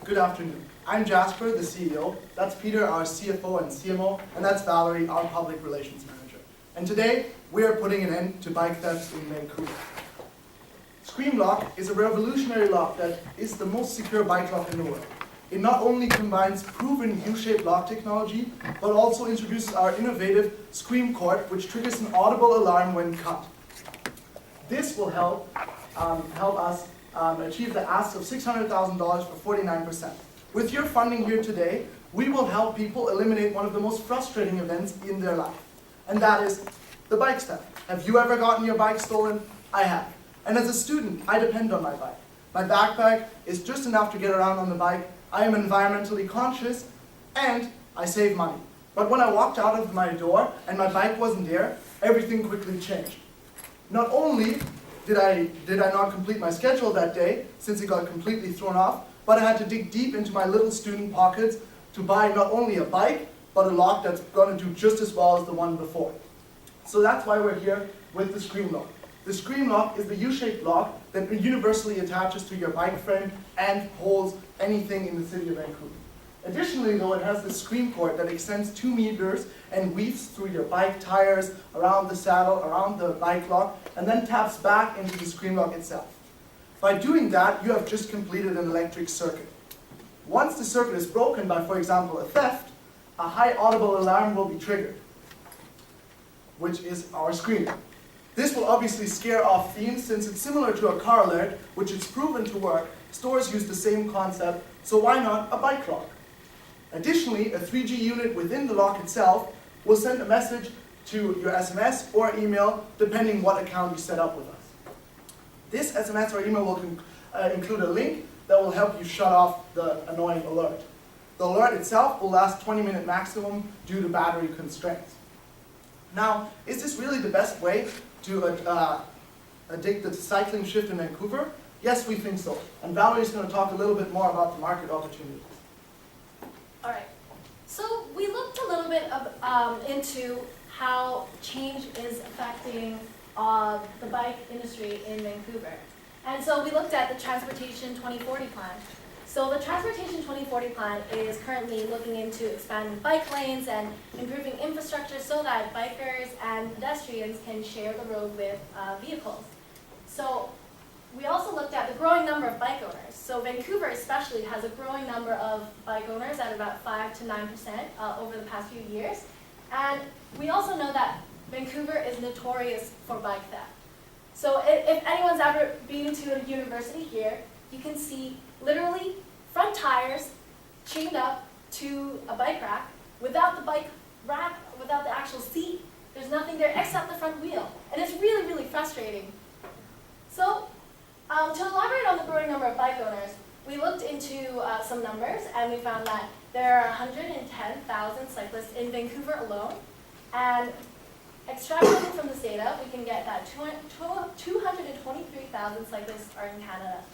Good afternoon. I'm Jasper, the CEO. That's Peter, our CFO and CMO, and that's Valerie, our Public Relations Manager. And today, we are putting an end to bike thefts in Vancouver. Scream Lock is a revolutionary lock that is the most secure bike lock in the world. It not only combines proven U-shaped lock technology, but also introduces our innovative Scream cord, which triggers an audible alarm when cut. This will help us achieve the ask of $600,000 for 49%. With your funding here today, we will help people eliminate one of the most frustrating events in their life, and that is the bike theft. Have you ever gotten your bike stolen? I have. And as a student, I depend on my bike. My backpack is just enough to get around on the bike. I am environmentally conscious, and I save money. But when I walked out of my door and my bike wasn't there, everything quickly changed. Not only did I not complete my schedule that day, since it got completely thrown off, but I had to dig deep into my little student pockets to buy not only a bike, but a lock that's going to do just as well as the one before. So that's why we're here with the Scream Lock. The Scream Lock is the U-shaped lock that universally attaches to your bike frame and holds anything in the city of Vancouver. Additionally, though, it has the Scream cord that extends 2 meters and weaves through your bike tires, around the saddle, around the bike lock, and then taps back into the Scream Lock itself. By doing that, you have just completed an electric circuit. Once the circuit is broken by, for example, a theft, a high audible alarm will be triggered, which is our scream. This will obviously scare off thieves since it's similar to a car alert, which is proven to work. Stores use the same concept, so why not a bike lock? Additionally, a 3G unit within the lock itself will send a message to your SMS or email, depending what account you set up with us. This SMS or email will include a link that will help you shut off the annoying alert. The alert itself will last 20-minute maximum due to battery constraints. Now, is this really the best way to addict the cycling shift in Vancouver? Yes, we think so. And Valerie's going to talk a little bit more about the market opportunities. All right. So we looked a little bit into how change is affecting the bike industry in Vancouver. And so we looked at the Transportation 2040 plan. So the Transportation 2040 plan is currently looking into expanding bike lanes and improving infrastructure so that bikers and pedestrians can share the road with vehicles. So we also looked at the growing number of bike owners. So Vancouver especially has a growing number of bike owners at about 5 to 9% over the past few years. And we also know that Vancouver is notorious for bike theft. So if anyone's ever been to a university here, you can see literally front tires chained up to a bike rack without the bike rack, without the actual seat. There's nothing there except the front wheel. And it's really, really frustrating. So to elaborate on the growing number of bike owners, we looked into some numbers and we found that there are 110,000 cyclists in Vancouver alone. And extrapolating from this data, we can get that 223,000 cyclists are in Canada.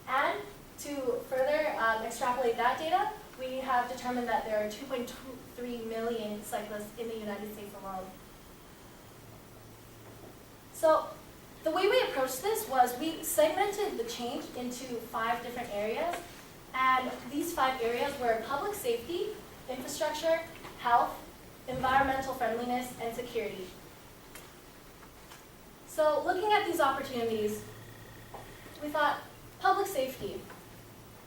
And to further extrapolate that data, we have determined that there are 2.23 million cyclists in the United States alone. So the way we approached this was we segmented the change into 5 different areas. And these 5 areas were public safety, infrastructure, health, environmental friendliness, and security. So looking at these opportunities, we thought public safety.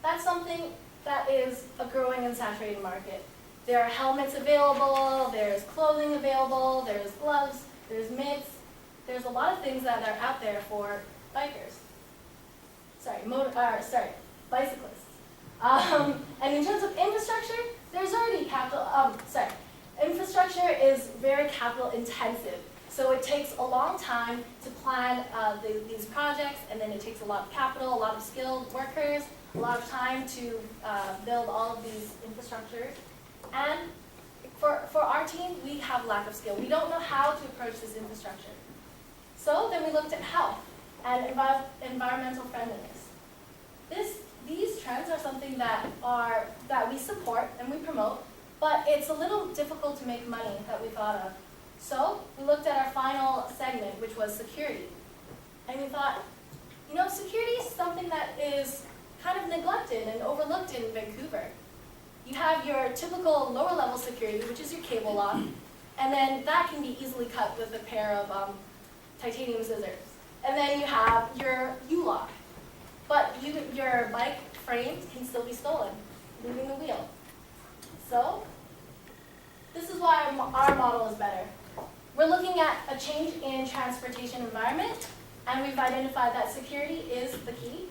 That's something that is a growing and saturated market. There are helmets available, there's clothing available, there's gloves, there's mitts. There's a lot of things that are out there for bikers. Bicyclists. And in terms of infrastructure, there's already infrastructure is very capital intensive. So it takes a long time to plan these projects, and then it takes a lot of capital, a lot of skilled workers, a lot of time to build all of these infrastructures. And for our team, we have lack of skill. We don't know how to approach this infrastructure. So then we looked at health and environmental friendliness. These trends are something that we support and we promote, but it's a little difficult to make money that we thought of. So we looked at our final segment, which was security. And we thought, security is something that is kind of neglected and overlooked in Vancouver. You have your typical lower level security, which is your cable lock, and then that can be easily cut with a pair of titanium scissors. And then you have your U-lock, but your bike frames can still be stolen, moving the wheel. So, this is why our model is better. We're looking at a change in transportation environment, and we've identified that security is the key.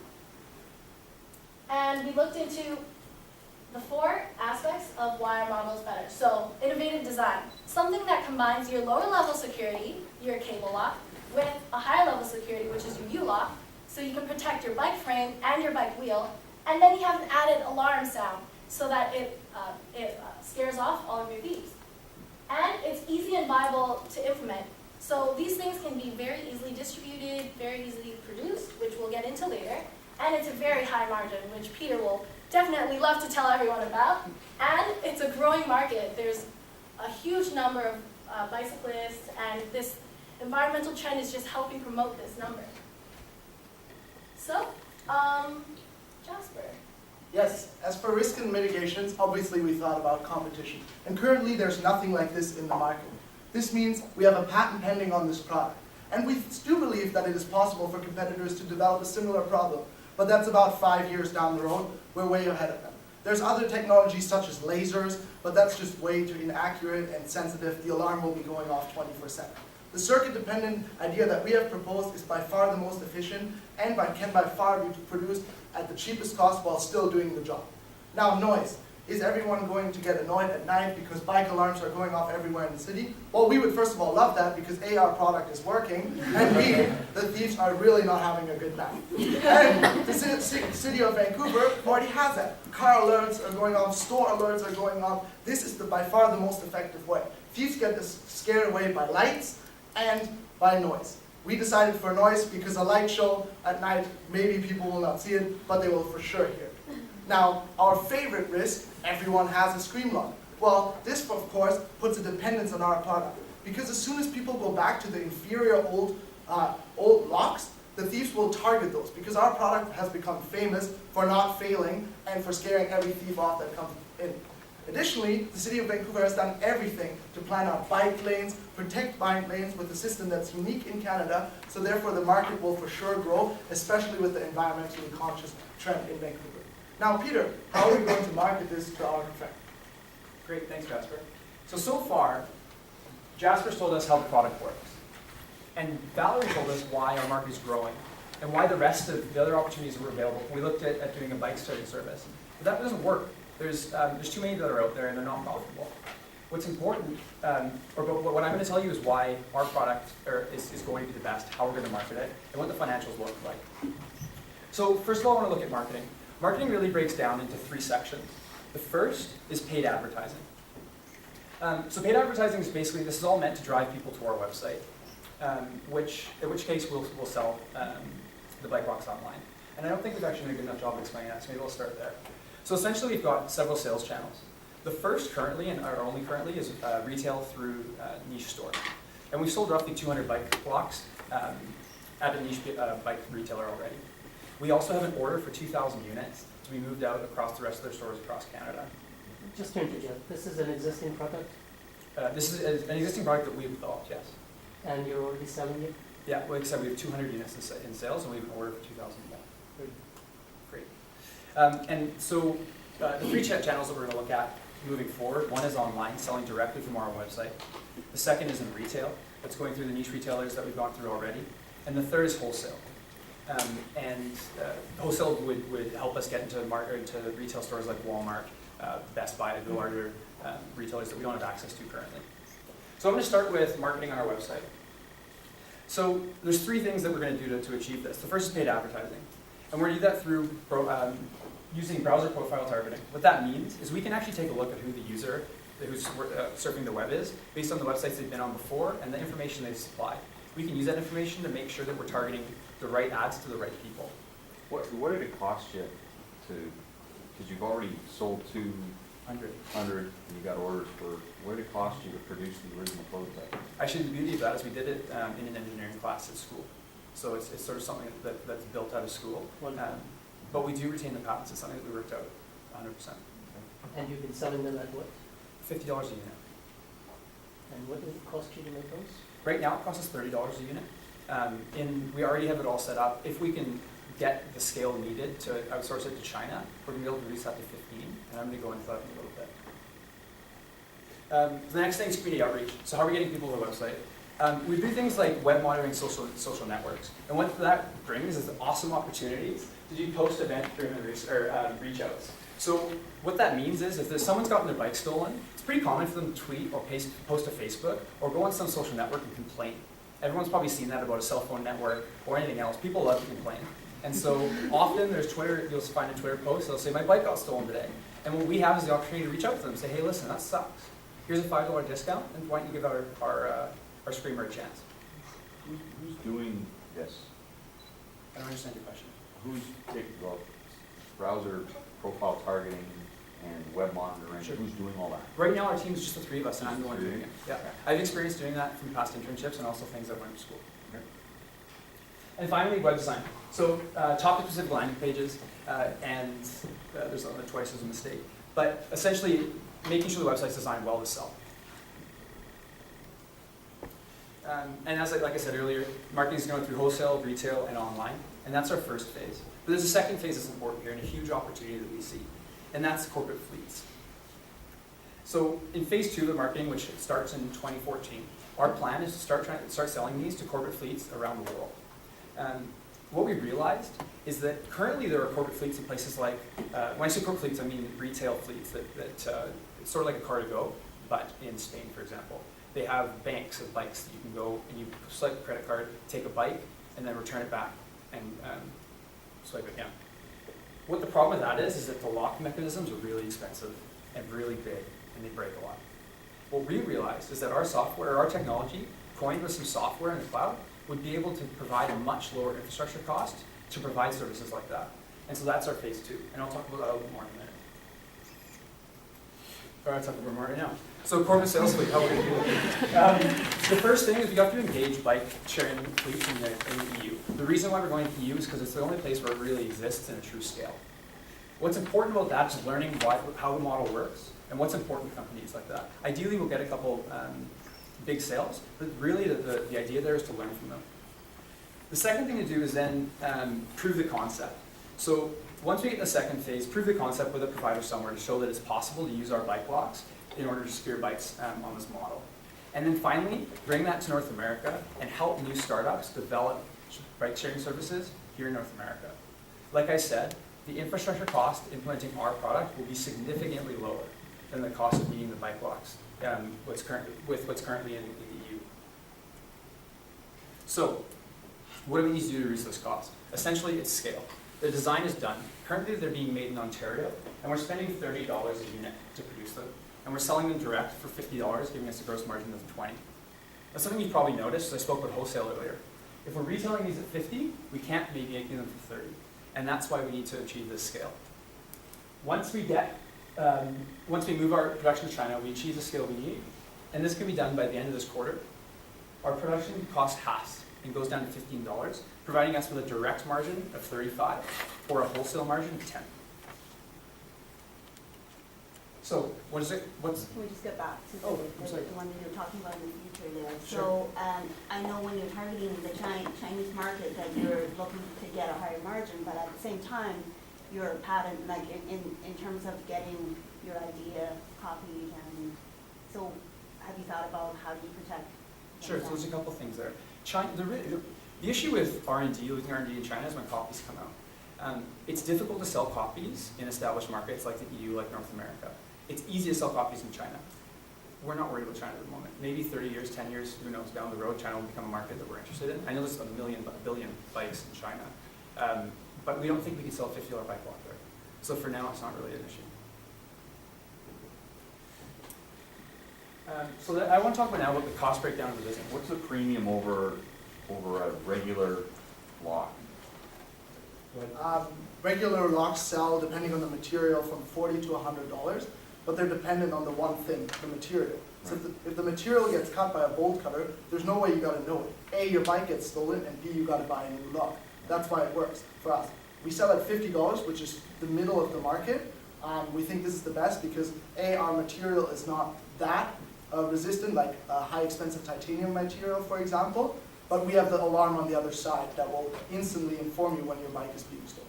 And we looked into the 4 aspects of why our model is better. So, innovative design, something that combines your lower level security, your cable lock, with a higher level security, which is your U-lock, so you can protect your bike frame and your bike wheel, and then you have an added alarm sound so that it scares off all of your thieves. And it's easy and viable to implement. So these things can be very easily distributed, very easily produced, which we'll get into later, and it's a very high margin, which Peter will definitely love to tell everyone about. And it's a growing market. There's a huge number of bicyclists, and this environmental trend is just helping promote this number. So, Jasper. Yes, as for risk and mitigations, obviously we thought about competition. And currently there's nothing like this in the market. This means we have a patent pending on this product. And we do believe that it is possible for competitors to develop a similar problem, but that's about 5 years down the road. We're way ahead of them. There's other technologies such as lasers, but that's just way too inaccurate and sensitive. The alarm will be going off 24/7. The circuit-dependent idea that we have proposed is by far the most efficient and can by far be produced at the cheapest cost while still doing the job. Now, noise. Is everyone going to get annoyed at night because bike alarms are going off everywhere in the city? Well, we would first of all love that because A, our product is working, and B, the thieves are really not having a good night. And the city of Vancouver already has that. Car alerts are going off, store alerts are going off. This is by far the most effective way. Thieves get scared away by lights and by noise. We decided for noise because a light show at night, maybe people will not see it, but they will for sure hear it. Now, our favorite risk, everyone has a screen lock. Well, this of course puts a dependence on our product, because as soon as people go back to the inferior old locks, the thieves will target those, because our product has become famous for not failing and for scaring every thief off that comes in. Additionally, the city of Vancouver has done everything to plan out bike lanes, protect bike lanes with a system that's unique in Canada, so therefore the market will for sure grow, especially with the environmentally conscious trend in Vancouver. Now, Peter, how are we going to market this to our trend? Great, thanks, Jasper. So far, Jasper's told us how the product works. And Valerie told us why our market is growing and why the rest of the other opportunities were available. We looked at doing a bike sharing service. But that doesn't work. There's too many that are out there and they're not profitable. What's important, or what I'm going to tell you is why our product is going to be the best, how we're going to market it, and what the financials look like. So first of all, I want to look at marketing. Marketing really breaks down into 3 sections. The first is paid advertising. So paid advertising is basically, this is all meant to drive people to our website, in which case we'll sell the bike box online. And I don't think we've actually done a good enough job of explaining that, so maybe we'll start there. So essentially we've got several sales channels. The first currently, and our only currently, is retail through niche stores. And we've sold roughly 200 bike blocks at a niche bike retailer already. We also have an order for 2,000 units to be moved out across the rest of their stores across Canada. Just to interject, this is an existing product? This is an existing product that we've developed, yes. And you're already selling it? Yeah, like I said, we have 200 units in sales, and we have an order for 2,000 more. Great. And so the 3 channels that we're going to look at moving forward, one is online, selling directly from our website. The second is in retail, that's going through the niche retailers that we've gone through already. And the third is wholesale. Wholesale would help us get into retail stores like Walmart, Best Buy, the larger retailers that we don't have access to currently. So I'm going to start with marketing on our website. So there's 3 things that we're going to do to achieve this. The first is paid advertising. And we're going to do that through using browser profile targeting. What that means is we can actually take a look at who the user who's surfing the web is, based on the websites they've been on before and the information they've supplied. We can use that information to make sure that we're targeting the right ads to the right people. What did it cost you because you've already sold 200 and you got orders for, what did it cost you to produce the original prototype? Actually, the beauty of that is we did it in an engineering class at school. So it's sort of something that's built out of school. But we do retain the patents. It's something that we worked out 100%. And you've been selling them at what? $50 a unit. And what does it cost you to make those? Right now, it costs us $30 a unit. We already have it all set up. If we can get the scale needed to outsource it to China, we're going to be able to reduce that to 15, and I'm going to go into that in a little bit. The next thing is community outreach. So how are we getting people to the website? We do things like web monitoring social networks. And what that brings is awesome opportunities to do post-event-driven reach outs. So what that means is if someone's gotten their bike stolen, it's pretty common for them to tweet or post to Facebook or go on some social network and complain. Everyone's probably seen that about a cell phone network or anything else. People love to complain. And so often there's Twitter, you'll find a Twitter post, they'll say, my bike got stolen today. And what we have is the opportunity to reach out to them and say, hey, listen, that sucks. Here's a $5 discount, and why don't you give our screamer a chance? Who's doing this? I don't understand your question. Who's taking, well, browser profile targeting and web monitoring? Sure. Who's doing all that? Right now, our team is just the 3 of us, and I'm the one Just doing it. Yeah, I've experienced doing that from past internships and also things I went to school. Okay. And finally, web design. So topic-specific landing pages, and there's only twice as a mistake. But essentially, making sure the website's designed well to sell. And as like I said earlier, marketing is going through wholesale, retail, and online, and that's our first phase. But there's a second phase that's important here, and a huge opportunity that we see, and that's corporate fleets. So in phase 2 of marketing, which starts in 2014, our plan is to start selling these to corporate fleets around the world. What we realized is that currently there are corporate fleets in places like, when I say corporate fleets, I mean retail fleets that it's sort of like a car to go, but in Spain, for example. They have banks of bikes that you can go and you select a credit card, take a bike, and then return it back and swipe it down. What the problem with that is that the lock mechanisms are really expensive and really big, and they break a lot. What we realized is that our software, our technology, coined with some software in the cloud, would be able to provide a much lower infrastructure cost to provide services like that. And so that's our phase 2, and I'll talk about that a little bit more in a minute. Or I'll talk about more right now. So corporate sales fleet, how we're going to do it. The first thing is we have to engage bike sharing fleets in the EU. The reason why we're going to the EU is because it's the only place where it really exists in a true scale. What's important about that is learning how the model works and what's important to companies like that. Ideally, we'll get a couple big sales, but really the idea there is to learn from them. The second thing to do is then prove the concept. So once we get in the second phase, prove the concept with a provider somewhere to show that it's possible to use our bike blocks in order to secure bikes on this model. And then finally, bring that to North America and help new startups develop bike sharing services here in North America. Like I said, the infrastructure cost implementing our product will be significantly lower than the cost of needing the bike blocks with what's currently in the EU. So, what do we need to do to reduce this cost? Essentially, it's scale. The design is done. Currently, they're being made in Ontario, and we're spending $30 a unit to produce them. And we're selling them direct for $50, giving us a gross margin of 20. That's something you've probably noticed, I spoke about wholesale earlier. If we're retailing these at 50, we can't be making them for 30. And that's why we need to achieve this scale. Once we move our production to China, we achieve the scale we need. And this can be done by the end of this quarter. Our production cost halves and goes down to $15, providing us with a direct margin of 35 or a wholesale margin of 10. So, what is it? Can we just get back to the one that you were talking about in the future there? Sure. So, I know when you're targeting the Chinese market that you're looking to get a higher margin, but at the same time, your patent, like in terms of getting your idea copied, and so have you thought about how do you protect? Sure, so there's a couple things there. The issue with R&D, using R&D in China is when copies come out. It's difficult to sell copies in established markets like the EU, like North America. It's easy to sell copies in China. We're not worried about China at the moment. Maybe 30 years, 10 years, who knows, down the road, China will become a market that we're interested in. I know there's a billion bikes in China, but we don't think we can sell a $50 bike block there. So for now, it's not really an issue. I want to talk now about the cost breakdown of the business. What's the premium over a regular lock? Regular locks sell, depending on the material, from $40 to $100, but they're dependent on the one thing, the material. So if the material gets cut by a bolt cutter, there's no way you got to know it. A, your bike gets stolen, and B, you got to buy a new lock. That's why it works for us. We sell at $50, which is the middle of the market. We think this is the best because A, our material is not that resistant, like a high expensive titanium material, for example, but we have the alarm on the other side that will instantly inform you when your bike is being stolen.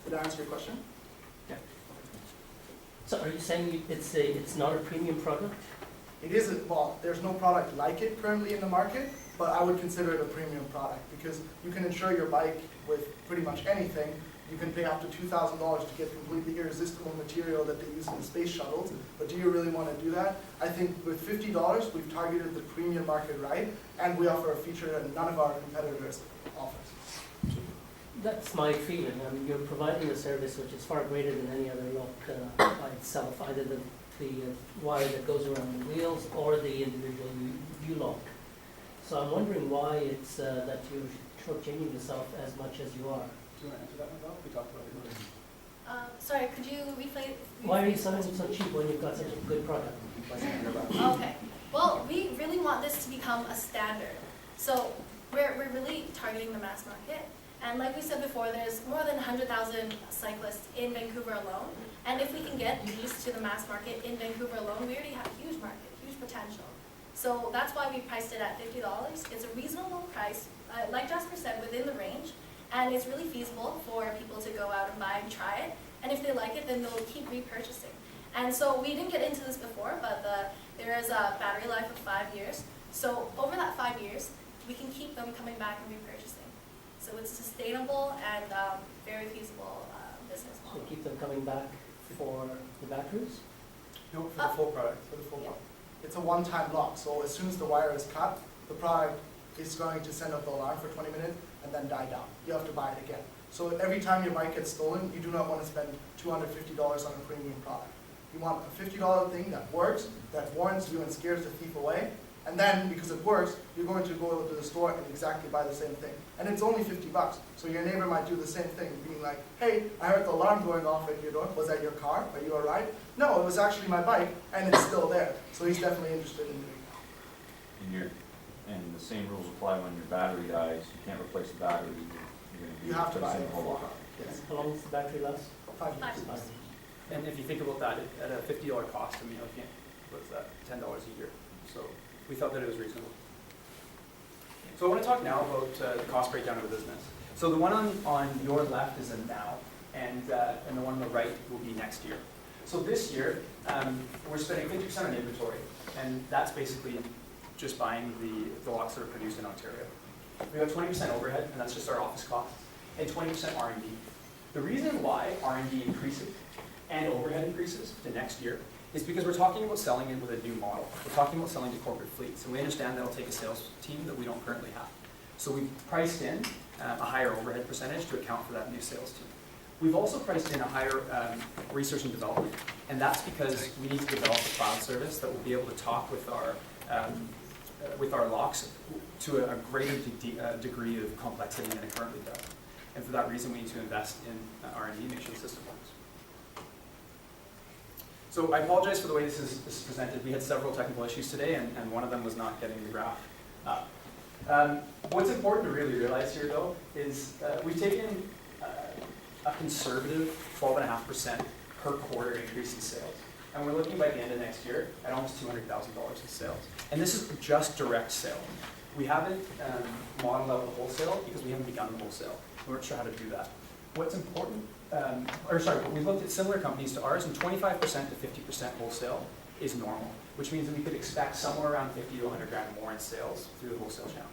Did that answer your question? So are you saying it's not a premium product? It isn't, well, there's no product like it currently in the market, but I would consider it a premium product because you can insure your bike with pretty much anything. You can pay up to $2,000 to get completely irresistible material that they use in space shuttles, but do you really want to do that? I think with $50, we've targeted the premium market right, and we offer a feature that none of our competitors offer. That's my feeling. You're providing a service which is far greater than any other lock by itself, either the wire that goes around the wheels or the individual U-lock. So I'm wondering why it's that you're shortchanging yourself as much as you are. Do you want to answer that one, Bob? We talked about it earlier. Sorry, could you rephrase? Why are you selling it so cheap when you've got such a good product? Okay. Well, we really want this to become a standard. So we're really targeting the mass market. And like we said before, there's more than 100,000 cyclists in Vancouver alone. And if we can get these to the mass market in Vancouver alone, we already have a huge market, huge potential. So that's why we priced it at $50. It's a reasonable price, like Jasper said, within the range. And it's really feasible for people to go out and buy and try it. And if they like it, then they'll keep repurchasing. And so we didn't get into this before, but there is a battery life of 5 years. So over that 5 years, we can keep them coming back and repurchasing. So it's a sustainable and very feasible business So model. keep them coming back for the batteries? No, for the full product. For the full Yeah. lock. It's a one-time lock, so as soon as the wire is cut, the product is going to send up the alarm for 20 minutes and then die down. You have to buy it again. So every time your bike gets stolen, you do not want to spend $250 on a premium product. You want a $50 thing that works, that warns you and scares the thief away, and then, because it works, you're going to go to the store and exactly buy the same thing. And it's only $50, so your neighbor might do the same thing, being like, hey, I heard the alarm going off at your door. Was that your car? Are you all right? No, it was actually my bike, and it's still there. So he's definitely interested in doing that. And the same rules apply when your battery dies. You can't replace the battery. You're going to be You have to buy replacing it the whole for lock. Yes, How long does the battery last? 5 years. 5 years. And if you think about that, at a $50 cost, I mean, what's that, $10 a year. So we felt that it was reasonable. So I want to talk now about the cost breakdown of the business. So the one on your left is a now, and the one on the right will be next year. So this year, we're spending 50% on inventory, and that's basically just buying the locks that are produced in Ontario. We have 20% overhead, and that's just our office costs, and 20% R&D. The reason why R&D increases and overhead increases to next year is because we're talking about selling it with a new model. We're talking about selling to corporate fleets, and we understand that'll take a sales team that we don't currently have. So we've priced in a higher overhead percentage to account for that new sales team. We've also priced in a higher research and development, and that's because we need to develop a cloud service that will be able to talk with our locks to a greater degree of complexity than it currently does. And for that reason, we need to invest in R&D and make sure the system works. So I apologize for the way this is presented. We had several technical issues today, and one of them was not getting the graph up. What's important to really realize here, though, is we've taken a conservative 12.5% per quarter increase in sales. And we're looking by the end of next year at almost $200,000 in sales. And this is just direct sale. We haven't modeled out the wholesale because we haven't begun the wholesale. We weren't sure how to do that. What's important, we looked at similar companies to ours, and 25% to 50% wholesale is normal, which means that we could expect somewhere around 50 to 100 grand more in sales through the wholesale channel.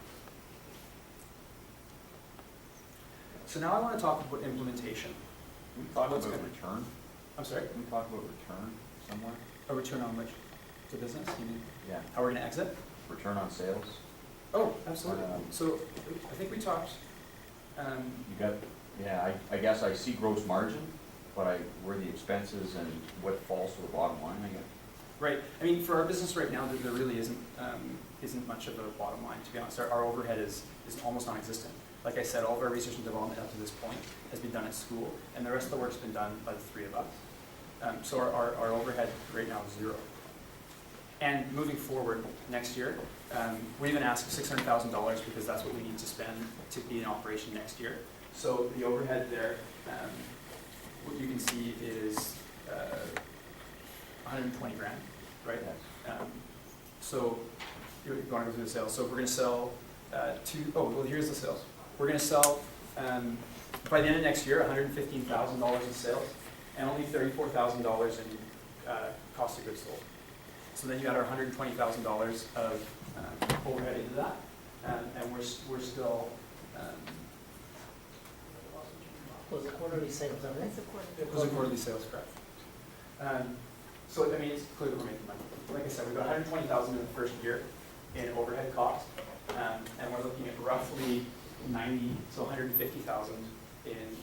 So now I want to talk about implementation. We talked What's about gonna- return. I'm sorry? We talked about return somewhere. A return on which? The business? You mean Yeah. how we're going to exit? Return on sales. Oh, absolutely. Um, So I think we talked. You got, yeah, I guess I see gross margin, but where the expenses and what falls to the bottom line, I guess. Right. I mean, for our business right now, there really isn't much of a bottom line, to be honest. Our overhead is almost non-existent. Like I said, all of our research and development up to this point has been done at school, and the rest of the work's been done by the three of us. So our overhead right now is zero. And moving forward next year, we even asked $600,000 because that's what we need to spend to be in operation next year. So the overhead there, what you can see is 120 grand, right? So you want to go through the sales. So if we're going to sell here's the sales. We're going to sell, by the end of next year, $115,000 in sales and only $34,000 in cost of goods sold. So then you add our $120,000 of overhead into that, and we're still. Was it quarterly sales, all right? That's a quarter. Those are quarterly sales, correct. So I mean, it's clear that we're making money. Like I said, we've got 120,000 in the first year in overhead costs, and we're looking at roughly 150,000 in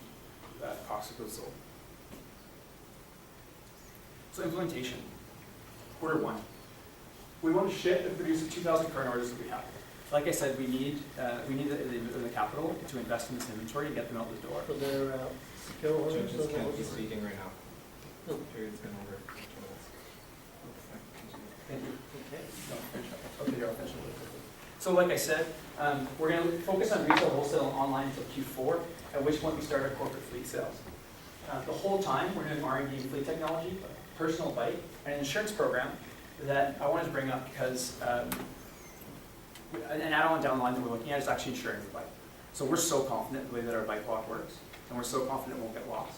cost of goods sold. So implementation, quarter one. We want to ship and produce the 2,000 current orders that we have. Like I said, we need the capital to invest in this inventory and get them out the door. For their secure orders? Judges or can't what be was it? speaking right now. Oh. Period's been over. Thank you. Okay. No, finish up. Okay, here, I'll finish up. So like I said, we're going to focus on retail, wholesale, and online until Q4, at which point we start our corporate fleet sales. The whole time, we're doing R&D in fleet technology, personal bike, and an insurance program that I wanted to bring up because an add-on down the line that we're looking at is actually insuring the bike. So we're so confident in the way that our bike lock works, and we're so confident it won't get lost,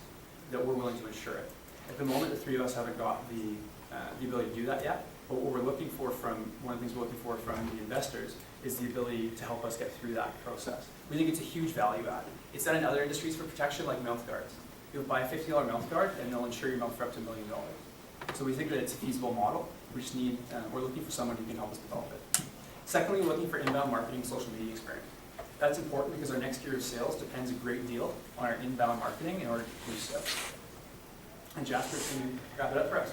that we're willing to insure it. At the moment, the three of us haven't got the ability to do that yet, but what we're looking for one of the things we're looking for from the investors is the ability to help us get through that process. We think it's a huge value add. It's done in other industries for protection, like mouth guards. You'll buy a $50 mouth guard, and they'll insure your mouth for up to $1 million. So we think that it's a feasible model. We just need, we're looking for someone who can help us develop it. Secondly, we're looking for inbound marketing and social media experience. That's important because our next year of sales depends a great deal on our inbound marketing in order to boost sales. And Jasper's going to wrap it up for us.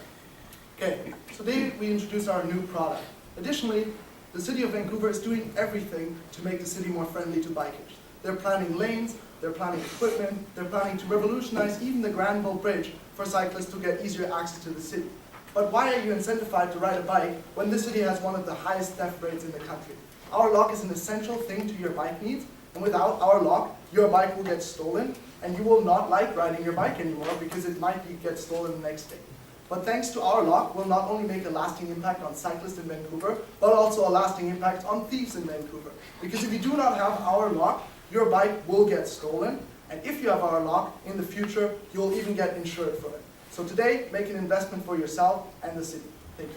Okay, so today we introduced our new product. Additionally, the City of Vancouver is doing everything to make the city more friendly to bikers. They're planning lanes, they're planning equipment, they're planning to revolutionize even the Granville Bridge for cyclists to get easier access to the city. But why are you incentivized to ride a bike when this city has one of the highest theft rates in the country? Our lock is an essential thing to your bike needs, and without our lock, your bike will get stolen, and you will not like riding your bike anymore because it might get stolen the next day. But thanks to our lock, we'll not only make a lasting impact on cyclists in Vancouver, but also a lasting impact on thieves in Vancouver. Because if you do not have our lock, your bike will get stolen, and if you have our lock, in the future, you'll even get insured for it. So today, make an investment for yourself and the city. Thank you.